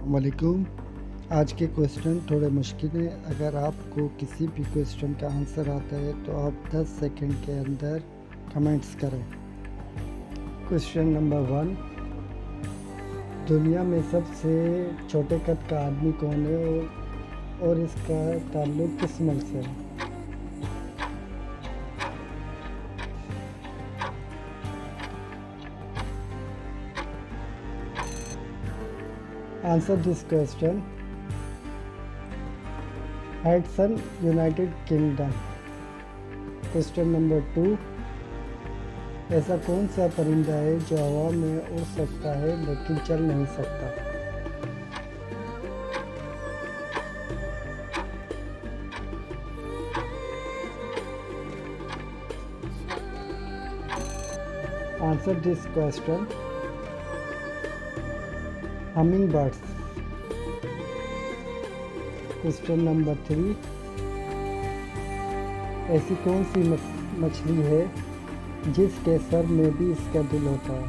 السلام علیکم۔ آج کے کویسچن تھوڑے مشکل ہیں۔ اگر آپ کو کسی بھی کویسچن کا آنسر آتا ہے تو آپ 10 سیکنڈ کے اندر کمنٹس کریں۔ کویسچن نمبر 1، دنیا میں سب سے چھوٹے قد کا آدمی کون ہے اور اس کا تعلق کس ملک سے ہے؟ Answer this question. Hudson, United Kingdom. Question number 2. ایسا کون سا پرندہ ہے جو ہوا میں اڑ سکتا ہے لیکن چل نہیں سکتا؟ Answer this question. Humming birds. Question number 3، ایسی کون سی مچھلی ہے جس کے سر میں بھی اس کا دل ہوتا ہے؟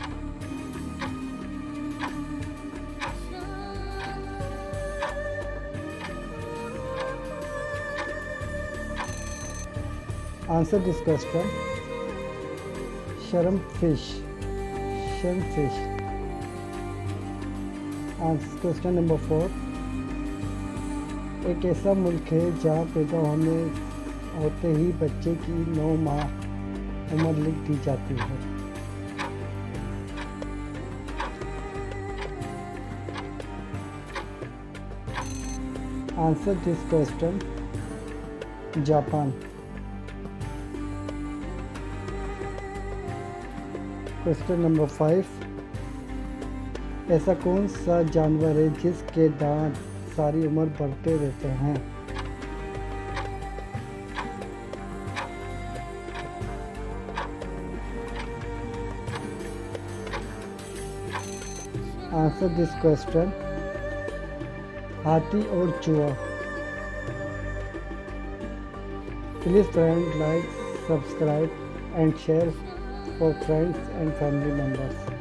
Answer this question, shrimp fish. Question number 4، ایک ایسا ملک ہے جہاں پیدا ہوتے ہی بچے کی 9 ماہ عمر لکھ دی جاتی ہے۔ Answer this question, Japan. Question number 5، ایسا کون سا جانور ہے جس کے دانت ساری عمر بڑھتے رہتے ہیں؟ آنسر دس کویسچن، ہاتھی اور چوہا۔ Please friend like, subscribe and share for friends and family members.